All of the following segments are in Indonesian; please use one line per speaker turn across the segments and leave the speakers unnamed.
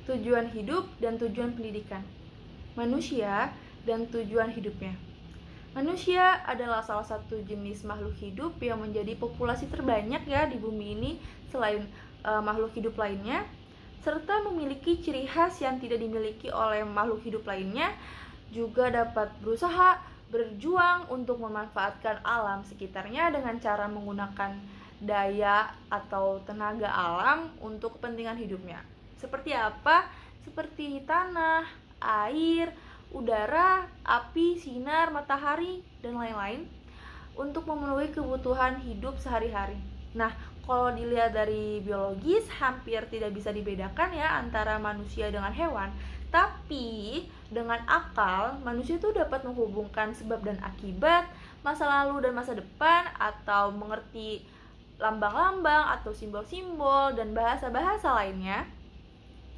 tujuan hidup dan tujuan pendidikan, manusia dan tujuan hidupnya. Manusia adalah salah satu jenis makhluk hidup yang menjadi populasi terbanyak ya di bumi ini selain makhluk hidup lainnya, serta memiliki ciri khas yang tidak dimiliki oleh makhluk hidup lainnya, juga dapat berusaha berjuang untuk memanfaatkan alam sekitarnya dengan cara menggunakan daya atau tenaga alam untuk kepentingan hidupnya. Seperti apa? Seperti tanah, air, udara, api, sinar, matahari, dan lain-lain untuk memenuhi kebutuhan hidup sehari-hari. Nah, kalau dilihat dari biologis hampir tidak bisa dibedakan ya antara manusia dengan hewan. Tapi dengan akal, manusia itu dapat menghubungkan sebab dan akibat, masa lalu dan masa depan, atau mengerti lambang-lambang atau simbol-simbol dan bahasa-bahasa lainnya.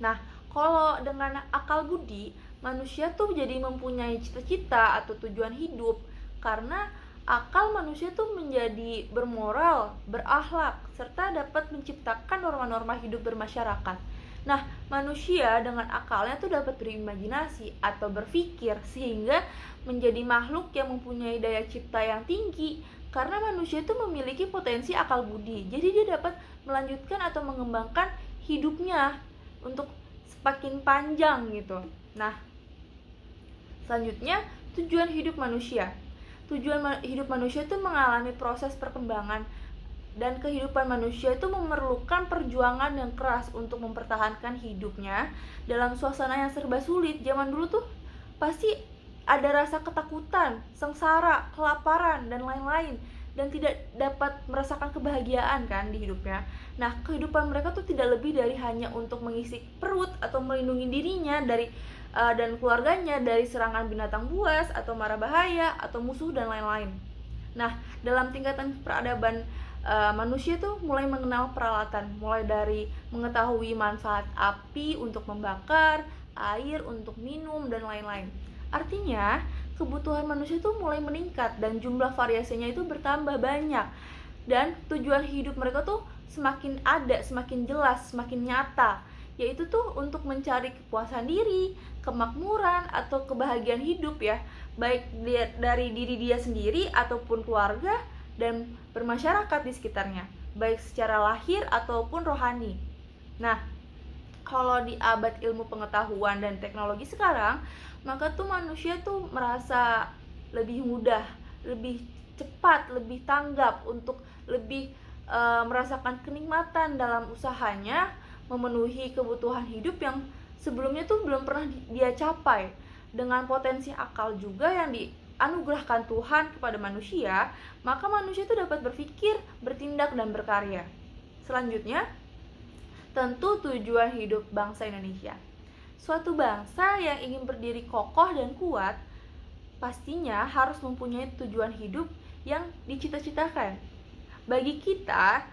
Nah, kalau dengan akal budi, manusia tuh jadi mempunyai cita-cita atau tujuan hidup karena akal manusia tuh menjadi bermoral, berakhlak, serta dapat menciptakan norma-norma hidup bermasyarakat. Nah, manusia dengan akalnya tuh dapat berimajinasi atau berpikir sehingga menjadi makhluk yang mempunyai daya cipta yang tinggi karena manusia itu memiliki potensi akal budi. Jadi dia dapat melanjutkan atau mengembangkan hidupnya untuk semakin panjang gitu. Nah, selanjutnya tujuan hidup manusia. Tujuan hidup manusia itu mengalami proses perkembangan dan kehidupan manusia itu memerlukan perjuangan yang keras untuk mempertahankan hidupnya dalam suasana yang serba sulit. Zaman dulu tuh pasti ada rasa ketakutan, sengsara, kelaparan, dan lain-lain, dan tidak dapat merasakan kebahagiaan kan di hidupnya. Nah, kehidupan mereka tuh tidak lebih dari hanya untuk mengisi perut atau melindungi dirinya dari dan keluarganya dari serangan binatang buas atau mara bahaya atau musuh dan lain-lain. Nah, dalam tingkatan peradaban manusia tuh mulai mengenal peralatan, mulai dari mengetahui manfaat api untuk membakar, air untuk minum, dan lain-lain. Artinya, kebutuhan manusia tuh mulai meningkat dan jumlah variasinya itu bertambah banyak. Dan tujuan hidup mereka tuh semakin ada, semakin jelas, semakin nyata, yaitu tuh untuk mencari kepuasan diri, kemakmuran, atau kebahagiaan hidup ya, baik dari diri dia sendiri ataupun keluarga dan bermasyarakat di sekitarnya, baik secara lahir ataupun rohani. Nah, kalau di abad ilmu pengetahuan dan teknologi sekarang, maka tuh manusia tuh merasa lebih mudah, lebih cepat, lebih tanggap untuk lebih merasakan kenikmatan dalam usahanya memenuhi kebutuhan hidup yang sebelumnya tuh belum pernah dia capai. Dengan potensi akal juga yang dianugerahkan Tuhan kepada manusia, maka manusia itu dapat berpikir, bertindak, dan berkarya. Selanjutnya, tentu tujuan hidup bangsa Indonesia. Suatu bangsa yang ingin berdiri kokoh dan kuat pastinya harus mempunyai tujuan hidup yang dicita-citakan. Bagi kita,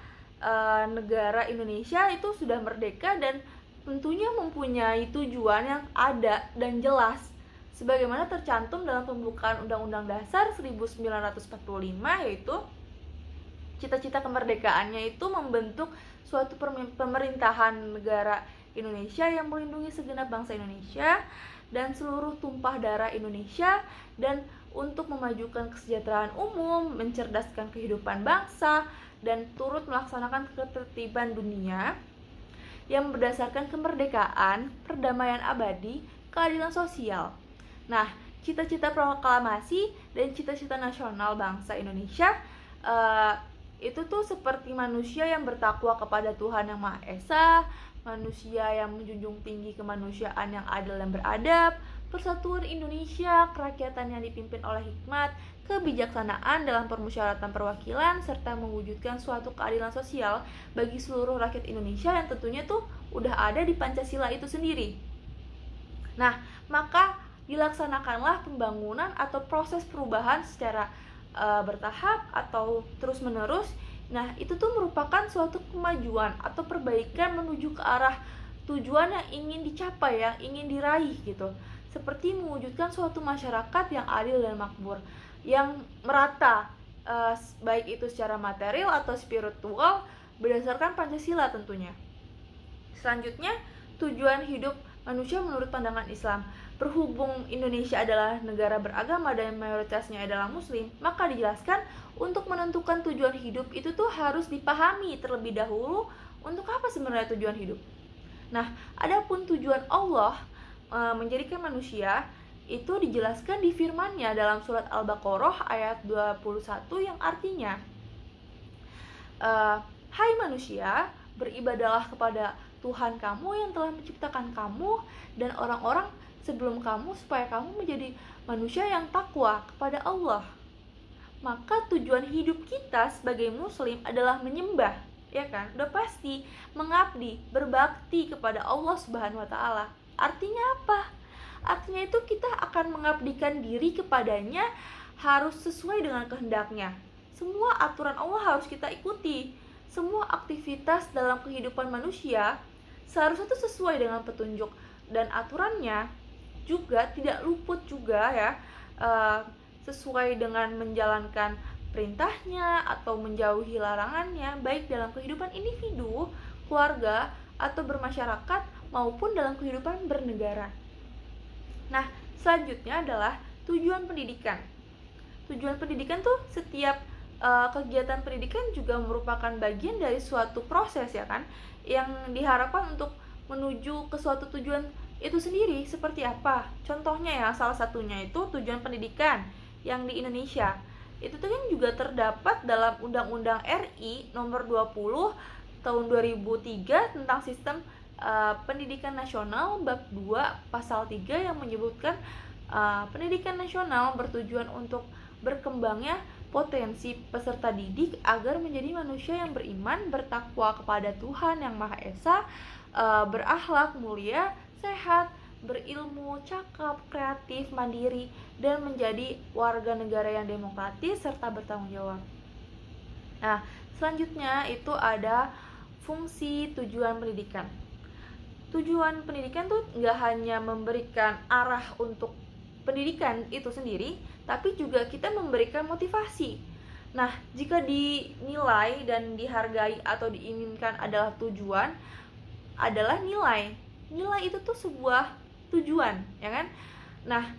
negara Indonesia itu sudah merdeka dan tentunya mempunyai tujuan yang ada dan jelas sebagaimana tercantum dalam pembukaan Undang-Undang Dasar 1945, yaitu cita-cita kemerdekaannya itu membentuk suatu pemerintahan negara Indonesia yang melindungi segenap bangsa Indonesia dan seluruh tumpah darah Indonesia, dan untuk memajukan kesejahteraan umum, mencerdaskan kehidupan bangsa, dan turut melaksanakan ketertiban dunia yang berdasarkan kemerdekaan, perdamaian abadi, keadilan sosial. Nah, cita-cita proklamasi dan cita-cita nasional bangsa Indonesia itu tuh seperti manusia yang bertakwa kepada Tuhan Yang Maha Esa, manusia yang menjunjung tinggi kemanusiaan yang adil dan beradab, persatuan Indonesia, kerakyatan yang dipimpin oleh hikmat, kebijaksanaan dalam permusyawaratan perwakilan, serta mewujudkan suatu keadilan sosial bagi seluruh rakyat Indonesia yang tentunya tuh udah ada di Pancasila itu sendiri. Nah, maka dilaksanakanlah pembangunan atau proses perubahan secara bertahap atau terus-menerus. Nah, itu tuh merupakan suatu kemajuan atau perbaikan menuju ke arah tujuan yang ingin dicapai, yang ingin diraih gitu. Seperti mewujudkan suatu masyarakat yang adil dan makmur, yang merata, baik itu secara material atau spiritual berdasarkan Pancasila tentunya. Selanjutnya, tujuan hidup manusia menurut pandangan Islam. Berhubung Indonesia adalah negara beragama dan mayoritasnya adalah muslim, maka dijelaskan untuk menentukan tujuan hidup itu tuh harus dipahami terlebih dahulu untuk apa sebenarnya tujuan hidup. Nah, adapun tujuan Allah menjadikan manusia itu dijelaskan di firman-Nya dalam surat Al-Baqarah ayat 21 yang artinya, hai manusia, beribadahlah kepada Tuhan kamu yang telah menciptakan kamu dan orang-orang sebelum kamu supaya kamu menjadi manusia yang takwa kepada Allah. Maka tujuan hidup kita sebagai muslim adalah menyembah, ya kan? Udah pasti mengabdi, berbakti kepada Allah Subhanahu wa taala. Artinya apa? Artinya itu kita akan mengabdikan diri kepadanya harus sesuai dengan kehendaknya. Semua aturan Allah harus kita ikuti. Semua aktivitas dalam kehidupan manusia seharusnya itu sesuai dengan petunjuk dan aturannya, juga tidak luput juga ya sesuai dengan menjalankan perintahnya atau menjauhi larangannya, baik dalam kehidupan individu, keluarga, atau bermasyarakat maupun dalam kehidupan bernegara. Nah, selanjutnya adalah tujuan pendidikan. Tujuan pendidikan tuh setiap kegiatan pendidikan juga merupakan bagian dari suatu proses, ya kan, yang diharapkan untuk menuju ke suatu tujuan itu sendiri. Seperti apa? Contohnya ya, salah satunya itu tujuan pendidikan yang di Indonesia. Itu tuh kan juga terdapat dalam Undang-Undang RI nomor 20 tahun 2003 tentang sistem pendidikan nasional bab 2 pasal 3 yang menyebutkan pendidikan nasional bertujuan untuk berkembangnya potensi peserta didik agar menjadi manusia yang beriman, bertakwa kepada Tuhan yang Maha Esa, berakhlak mulia, sehat, berilmu, cakap, kreatif, mandiri, dan menjadi warga negara yang demokratis serta bertanggung jawab. Nah, selanjutnya itu ada fungsi tujuan pendidikan. Tujuan pendidikan tuh nggak hanya memberikan arah untuk pendidikan itu sendiri, tapi juga kita memberikan motivasi. Nah, jika dinilai dan dihargai atau diinginkan adalah tujuan, adalah nilai. Nilai itu tuh sebuah tujuan, ya kan? Nah,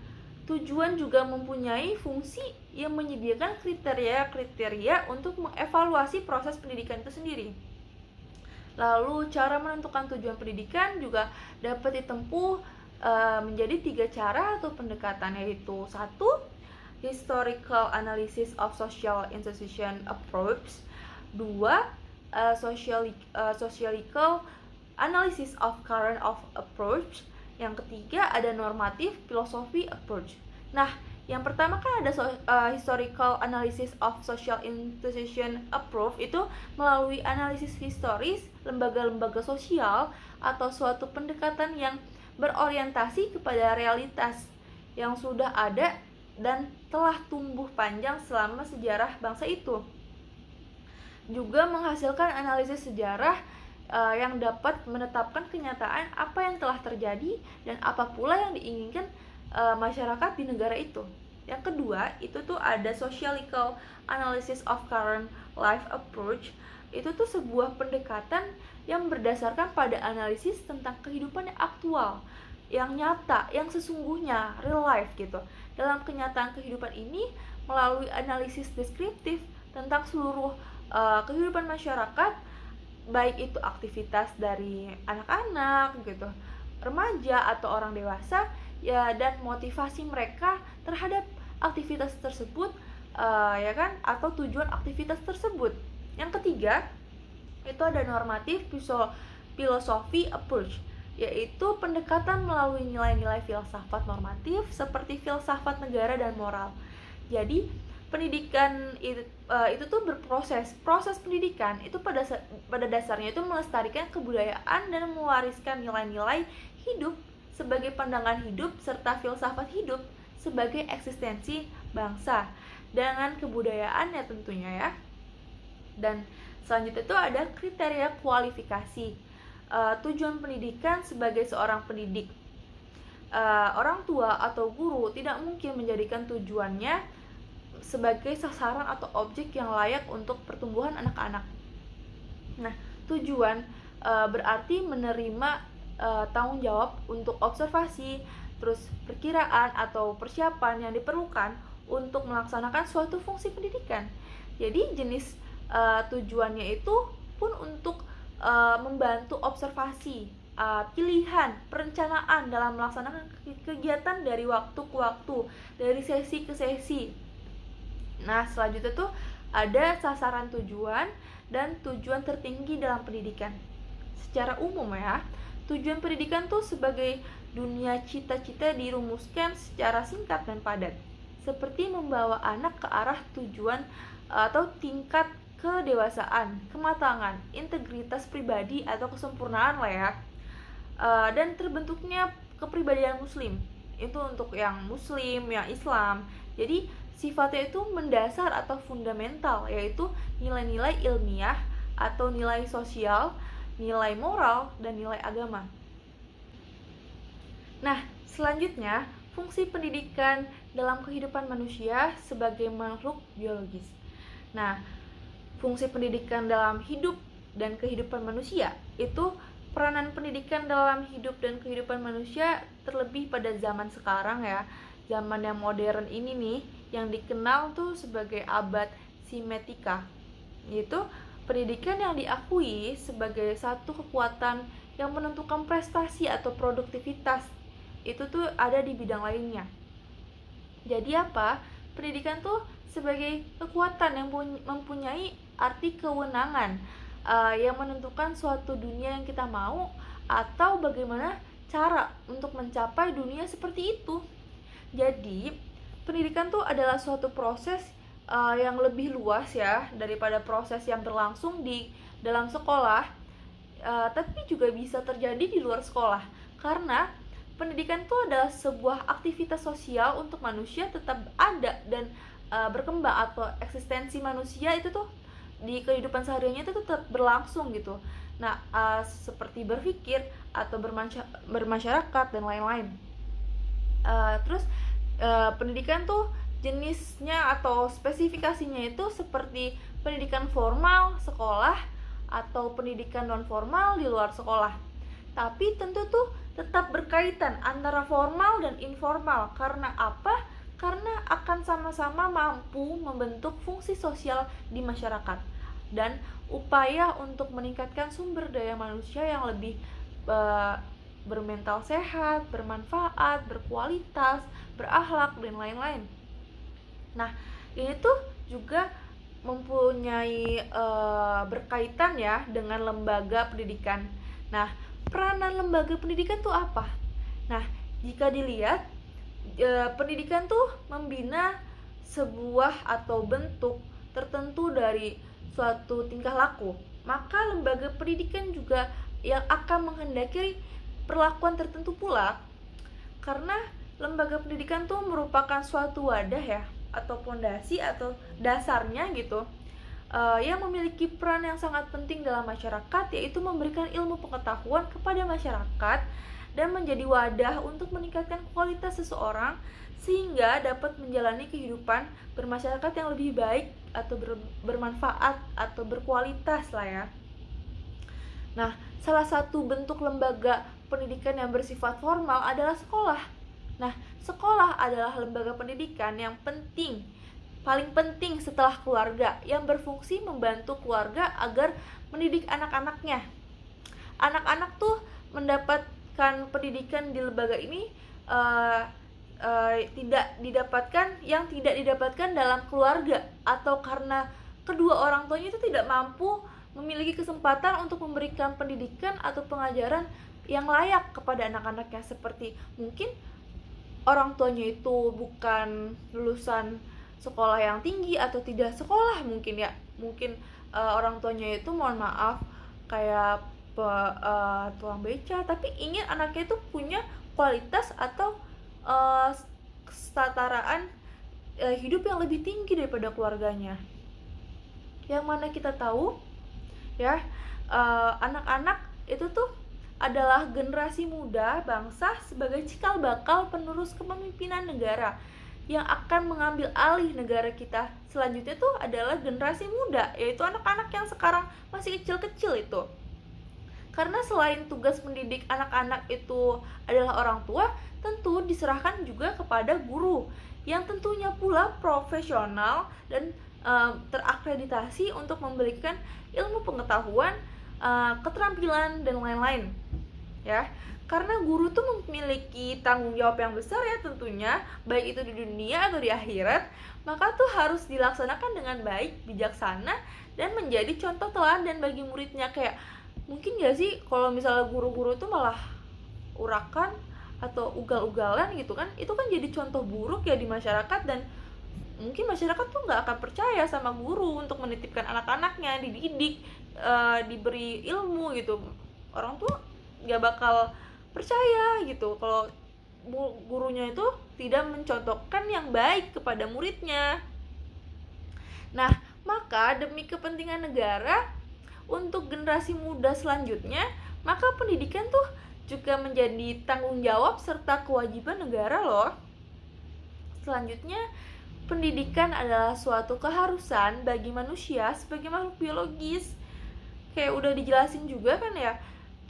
tujuan juga mempunyai fungsi yang menyediakan kriteria-kriteria untuk mengevaluasi proses pendidikan itu sendiri. Lalu cara menentukan tujuan pendidikan juga dapat ditempuh menjadi 3 cara atau pendekatan, yaitu 1. Historical analysis of social institution approach. 2. Sociological analysis of current of approach. Yang ketiga ada normative philosophy approach. Nah, yang pertama kan ada historical analysis of social institution approach, itu melalui analisis historis lembaga-lembaga sosial atau suatu pendekatan yang berorientasi kepada realitas yang sudah ada dan telah tumbuh panjang selama sejarah bangsa itu. Juga menghasilkan analisis sejarah yang dapat menetapkan kenyataan apa yang telah terjadi dan apa pula yang diinginkan masyarakat di negara itu. Yang kedua, itu tuh ada sociological analysis of current life approach. Itu tuh sebuah pendekatan yang berdasarkan pada analisis tentang kehidupan yang aktual, yang nyata, yang sesungguhnya, real life gitu. Dalam kenyataan kehidupan ini, melalui analisis deskriptif tentang seluruh kehidupan masyarakat, baik itu aktivitas dari anak-anak gitu, remaja atau orang dewasa ya, dan motivasi mereka terhadap aktivitas tersebut, ya kan, atau tujuan aktivitas tersebut. Yang ketiga itu ada normative philosophy approach, yaitu pendekatan melalui nilai-nilai filsafat normatif seperti filsafat negara dan moral. Jadi pendidikan itu tuh berproses. Proses pendidikan itu pada dasarnya itu melestarikan kebudayaan dan mewariskan nilai-nilai hidup sebagai pandangan hidup serta filsafat hidup sebagai eksistensi bangsa dengan kebudayaannya tentunya ya. Dan selanjutnya itu ada kriteria kualifikasi. Tujuan pendidikan sebagai seorang pendidik, orang tua atau guru tidak mungkin menjadikan tujuannya sebagai sasaran atau objek yang layak untuk pertumbuhan anak-anak. Nah, tujuan berarti menerima tanggung jawab untuk observasi, terus perkiraan atau persiapan yang diperlukan untuk melaksanakan suatu fungsi pendidikan. Jadi jenis tujuannya itu pun untuk membantu observasi, pilihan, perencanaan dalam melaksanakan kegiatan dari waktu ke waktu, dari sesi ke sesi. Nah, selanjutnya tuh ada sasaran tujuan dan tujuan tertinggi dalam pendidikan. Secara umum ya, tujuan pendidikan tuh sebagai dunia cita-cita dirumuskan secara singkat dan padat, seperti membawa anak ke arah tujuan atau tingkat kedewasaan, kematangan, integritas pribadi atau kesempurnaan lah ya. Dan terbentuknya kepribadian muslim. Itu untuk yang muslim, yang Islam. Jadi sifatnya itu mendasar atau fundamental, yaitu nilai-nilai ilmiah atau nilai sosial, nilai moral, dan nilai agama. Nah, selanjutnya, fungsi pendidikan dalam kehidupan manusia sebagai makhluk biologis. Nah, fungsi pendidikan dalam hidup dan kehidupan manusia itu peranan pendidikan dalam hidup dan kehidupan manusia terlebih pada zaman sekarang ya, zaman yang modern ini nih, yang dikenal tuh sebagai abad simetika, yaitu pendidikan yang diakui sebagai satu kekuatan yang menentukan prestasi atau produktivitas itu tuh ada di bidang lainnya. Jadi apa? Pendidikan tuh sebagai kekuatan yang mempunyai arti kewenangan yang menentukan suatu dunia yang kita mau atau bagaimana cara untuk mencapai dunia seperti itu. Jadi pendidikan tuh adalah suatu proses yang lebih luas ya daripada proses yang berlangsung di dalam sekolah, tapi juga bisa terjadi di luar sekolah, karena pendidikan itu adalah sebuah aktivitas sosial untuk manusia tetap ada dan berkembang, atau eksistensi manusia itu tuh di kehidupan sehariannya itu tetap berlangsung gitu. Nah, seperti berpikir atau bermasyarakat dan lain-lain. Terus pendidikan tuh jenisnya atau spesifikasinya itu seperti pendidikan formal sekolah atau pendidikan non formal di luar sekolah. Tapi tentu tuh tetap berkaitan antara formal dan informal. Karena apa? Karena akan sama-sama mampu membentuk fungsi sosial di masyarakat dan upaya untuk meningkatkan sumber daya manusia yang lebih bermental sehat, bermanfaat, berkualitas, berakhlak, dan lain-lain. Nah, ini tuh juga mempunyai berkaitan ya dengan lembaga pendidikan. Nah, peranan lembaga pendidikan tuh apa? Nah, jika dilihat pendidikan tuh membina sebuah atau bentuk tertentu dari suatu tingkah laku, maka lembaga pendidikan juga yang akan menghendaki perlakuan tertentu pula, karena lembaga pendidikan tuh merupakan suatu wadah ya atau fondasi atau dasarnya gitu, yang memiliki peran yang sangat penting dalam masyarakat, yaitu memberikan ilmu pengetahuan kepada masyarakat dan menjadi wadah untuk meningkatkan kualitas seseorang sehingga dapat menjalani kehidupan bermasyarakat yang lebih baik atau bermanfaat atau berkualitas lah ya. Nah, salah satu bentuk lembaga pendidikan yang bersifat formal adalah sekolah. Nah, sekolah adalah lembaga pendidikan yang penting, paling penting setelah keluarga, yang berfungsi membantu keluarga agar mendidik anak-anaknya. Anak-anak tuh mendapatkan pendidikan di lembaga ini tidak didapatkan dalam keluarga, atau karena kedua orang tuanya itu tidak mampu memiliki kesempatan untuk memberikan pendidikan atau pengajaran yang layak kepada anak-anaknya, seperti mungkin orang tuanya itu bukan lulusan sekolah yang tinggi atau tidak sekolah mungkin orang tuanya itu mohon maaf kayak tukang beca, tapi ingin anaknya itu punya kualitas atau kesetaraan hidup yang lebih tinggi daripada keluarganya. Yang mana kita tahu ya, anak-anak itu tuh adalah generasi muda bangsa sebagai cikal bakal penerus kepemimpinan negara yang akan mengambil alih negara kita selanjutnya tuh adalah generasi muda, yaitu anak-anak yang sekarang masih kecil-kecil itu. Karena selain tugas mendidik anak-anak itu adalah orang tua, tentu diserahkan juga kepada guru yang tentunya pula profesional dan terakreditasi untuk memberikan ilmu pengetahuan, keterampilan dan lain-lain. Ya, karena guru tuh memiliki tanggung jawab yang besar ya tentunya, baik itu di dunia atau di akhirat, maka tuh harus dilaksanakan dengan baik, bijaksana, dan menjadi contoh teladan bagi muridnya. Kayak mungkin gak sih kalau misalnya guru-guru tuh malah urakan atau ugal-ugalan gitu kan, itu kan jadi contoh buruk ya di masyarakat, dan mungkin masyarakat tuh nggak akan percaya sama guru untuk menitipkan anak-anaknya, dididik, diberi ilmu gitu. Orang tuh nggak bakal percaya gitu kalau gurunya itu tidak mencontohkan yang baik kepada muridnya. Nah, maka demi kepentingan negara untuk generasi muda selanjutnya, maka pendidikan tuh juga menjadi tanggung jawab serta kewajiban negara loh. Selanjutnya, pendidikan adalah suatu keharusan bagi manusia sebagai makhluk biologis. Kayak udah dijelasin juga kan ya,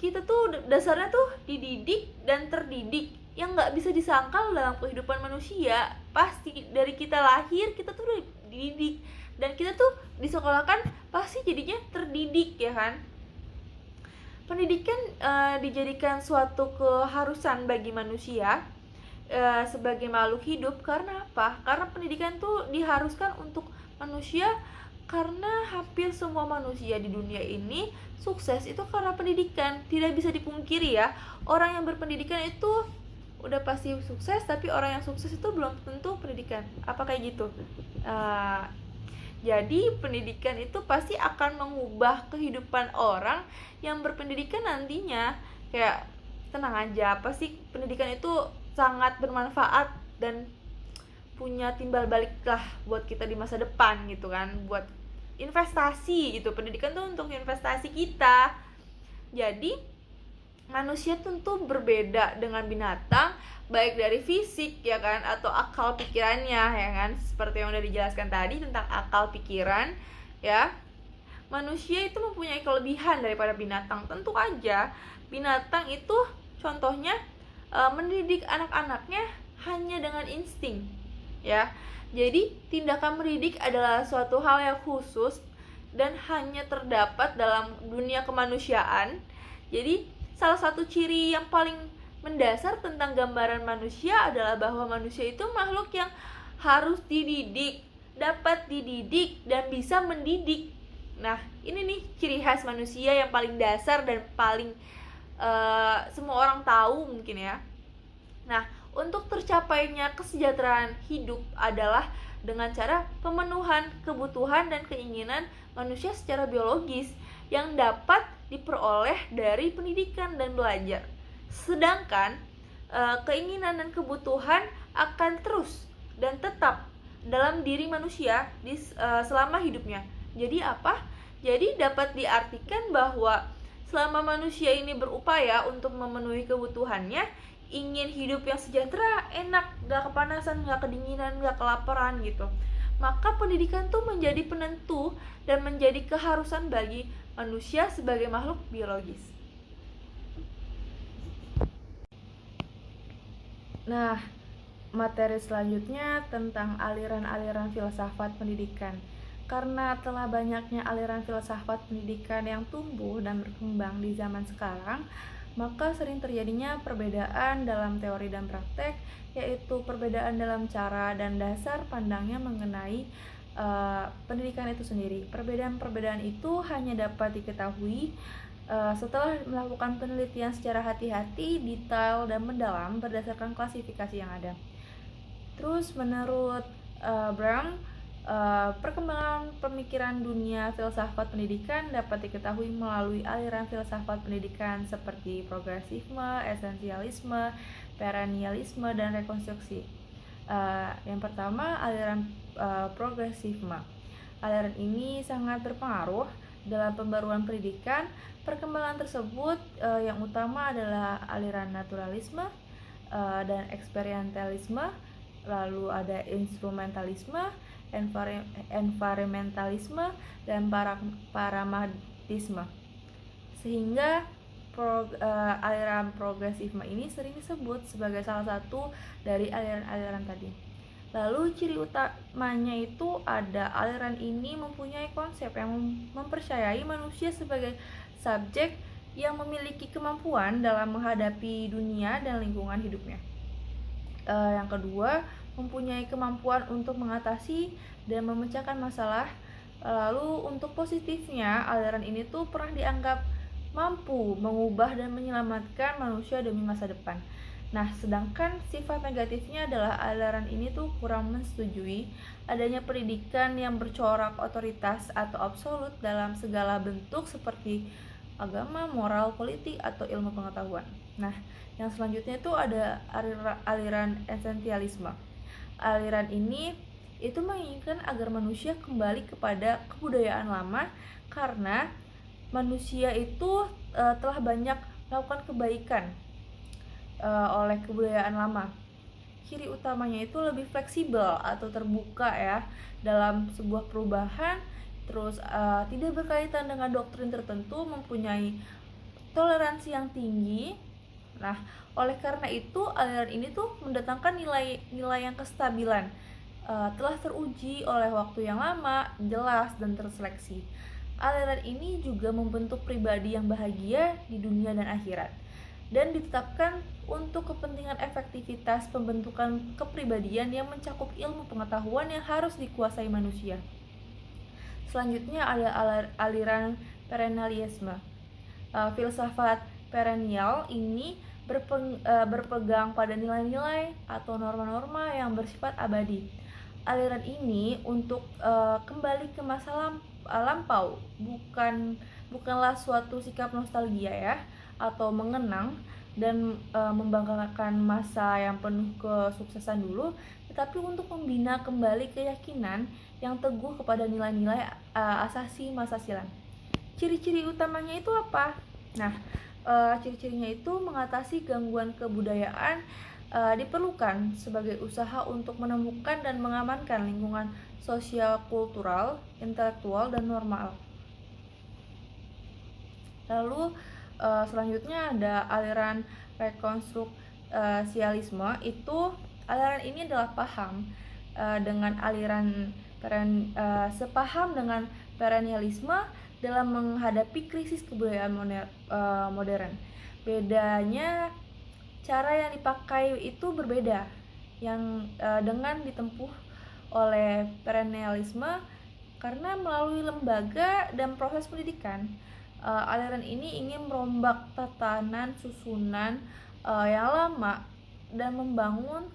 kita tuh dasarnya tuh dididik dan terdidik, yang nggak bisa disangkal dalam kehidupan manusia. Pasti dari kita lahir kita tuh udah dididik, dan kita tuh disekolahkan pasti jadinya terdidik ya kan. Pendidikan dijadikan suatu keharusan bagi manusia sebagai makhluk hidup. Karena apa? Karena pendidikan tuh diharuskan untuk manusia, karena hampir semua manusia di dunia ini sukses itu karena pendidikan. Tidak bisa dipungkiri ya, orang yang berpendidikan itu udah pasti sukses, tapi orang yang sukses itu belum tentu pendidikan. Apa kayak gitu? Jadi pendidikan itu pasti akan mengubah kehidupan orang yang berpendidikan nantinya. Kayak tenang aja, pasti pendidikan itu sangat bermanfaat dan punya timbal balik lah buat kita di masa depan gitu kan, buat investasi gitu. Pendidikan tuh untuk investasi kita. Jadi manusia tentu berbeda dengan binatang, baik dari fisik ya kan, atau akal pikirannya ya kan, seperti yang udah dijelaskan tadi tentang akal pikiran ya. Manusia itu mempunyai kelebihan daripada binatang. Tentu aja binatang itu contohnya mendidik anak-anaknya hanya dengan insting ya. Jadi tindakan mendidik adalah suatu hal yang khusus dan hanya terdapat dalam dunia kemanusiaan. Jadi salah satu ciri yang paling mendasar tentang gambaran manusia adalah bahwa manusia itu makhluk yang harus dididik, dapat dididik, dan bisa mendidik. Nah, ini nih ciri khas manusia yang paling dasar dan paling semua orang tahu mungkin ya. Nah, untuk tercapainya kesejahteraan hidup adalah dengan cara pemenuhan kebutuhan dan keinginan manusia secara biologis yang dapat diperoleh dari pendidikan dan belajar. Sedangkan keinginan dan kebutuhan akan terus dan tetap dalam diri manusia selama hidupnya. Jadi apa? Jadi dapat diartikan bahwa selama manusia ini berupaya untuk memenuhi kebutuhannya, ingin hidup yang sejahtera, enak, gak kepanasan, gak kedinginan, gak kelaparan gitu, maka pendidikan tuh menjadi penentu dan menjadi keharusan bagi manusia sebagai makhluk biologis. Nah, materi selanjutnya tentang aliran-aliran filsafat pendidikan. Karena telah banyaknya aliran filsafat pendidikan yang tumbuh dan berkembang di zaman sekarang, maka sering terjadinya perbedaan dalam teori dan praktek, yaitu perbedaan dalam cara dan dasar pandangnya mengenai pendidikan itu sendiri. Perbedaan-perbedaan itu hanya dapat diketahui setelah melakukan penelitian secara hati-hati, detail, dan mendalam berdasarkan klasifikasi yang ada. Terus menurut Brown, perkembangan pemikiran dunia filsafat pendidikan dapat diketahui melalui aliran filsafat pendidikan seperti progresisme, esensialisme, perennialisme, dan rekonstruksi. Yang pertama, aliran progresisme. Aliran ini sangat berpengaruh dalam pembaruan pendidikan. Perkembangan tersebut yang utama adalah aliran naturalisme dan eksperimentalisme, lalu ada instrumentalisme, environmentalisme, dan pragmatisme. Sehingga aliran progresisme ini sering disebut sebagai salah satu dari aliran-aliran tadi. Lalu ciri utamanya itu ada aliran ini mempunyai konsep yang mempercayai manusia sebagai subjek yang memiliki kemampuan dalam menghadapi dunia dan lingkungan hidupnya. Yang kedua, mempunyai kemampuan untuk mengatasi dan memecahkan masalah. Lalu untuk positifnya, aliran ini tuh pernah dianggap mampu mengubah dan menyelamatkan manusia demi masa depan. Nah, sedangkan sifat negatifnya adalah aliran ini tuh kurang menyetujui adanya pendidikan yang bercorak otoritas atau absolut dalam segala bentuk seperti agama, moral, politik, atau ilmu pengetahuan. Nah, yang selanjutnya itu ada aliran esensialisme. Aliran ini itu menginginkan agar manusia kembali kepada kebudayaan lama karena manusia itu telah banyak melakukan kebaikan oleh kebudayaan lama. Ciri utamanya itu lebih fleksibel atau terbuka ya dalam sebuah perubahan, terus tidak berkaitan dengan doktrin tertentu, mempunyai toleransi yang tinggi. Nah, oleh karena itu aliran ini tuh mendatangkan nilai yang kestabilan, telah teruji oleh waktu yang lama, jelas dan terseleksi. Aliran ini juga membentuk pribadi yang bahagia di dunia dan akhirat, dan ditetapkan untuk kepentingan efektivitas pembentukan kepribadian yang mencakup ilmu pengetahuan yang harus dikuasai manusia. Selanjutnya ada aliran perennialisme. Filsafat perennial ini berpegang pada nilai-nilai atau norma-norma yang bersifat abadi. Aliran ini untuk kembali ke masa lampau, bukanlah suatu sikap nostalgia ya, atau mengenang dan membanggakan masa yang penuh kesuksesan dulu, tetapi untuk membina kembali keyakinan yang teguh kepada nilai-nilai asasi masa silam. Ciri-ciri utamanya itu apa? Nah, ciri-cirinya itu mengatasi gangguan kebudayaan diperlukan sebagai usaha untuk menemukan dan mengamankan lingkungan sosial, kultural, intelektual, dan normal. Lalu selanjutnya ada aliran rekonstruksialisme. Itu aliran ini adalah dengan aliran sepaham dengan perennialisme dalam menghadapi krisis kebudayaan modern. Bedanya cara yang dipakai itu berbeda. Yang dengan ditempuh oleh perennialisme karena melalui lembaga dan proses pendidikan, aliran ini ingin merombak tatanan susunan yang lama dan membangun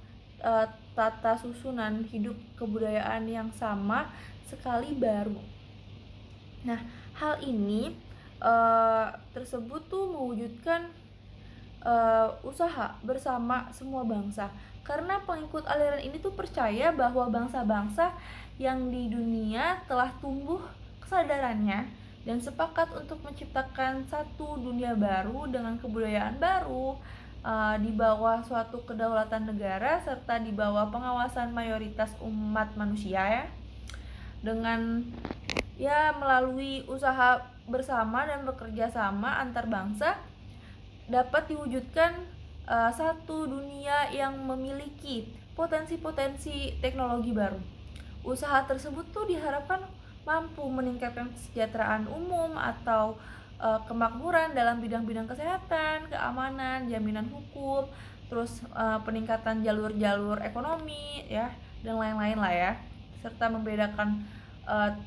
tata susunan hidup kebudayaan yang sama sekali baru. Nah, hal ini tersebut tuh mewujudkan usaha bersama semua bangsa, karena pengikut aliran ini tuh percaya bahwa bangsa-bangsa yang di dunia telah tumbuh kesadarannya dan sepakat untuk menciptakan satu dunia baru dengan kebudayaan baru di bawah suatu kedaulatan negara serta di bawah pengawasan mayoritas umat manusia ya. Dengan melalui usaha bersama dan bekerja sama antar bangsa dapat diwujudkan satu dunia yang memiliki potensi-potensi teknologi baru. Usaha tersebut tuh diharapkan mampu meningkatkan kesejahteraan umum atau kemakmuran dalam bidang-bidang kesehatan, keamanan, jaminan hukum, terus peningkatan jalur-jalur ekonomi ya, dan lain-lain lah ya, serta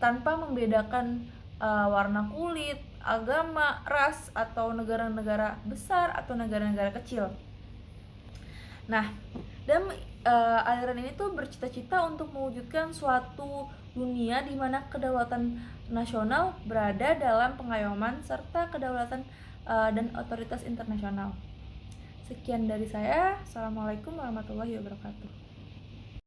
tanpa membedakan warna kulit, agama, ras, atau negara-negara besar atau negara-negara kecil. Nah, dan aliran ini tuh bercita-cita untuk mewujudkan suatu dunia di mana kedaulatan nasional berada dalam pengayoman serta kedaulatan dan otoritas internasional. Sekian dari saya. Assalamualaikum warahmatullahi wabarakatuh.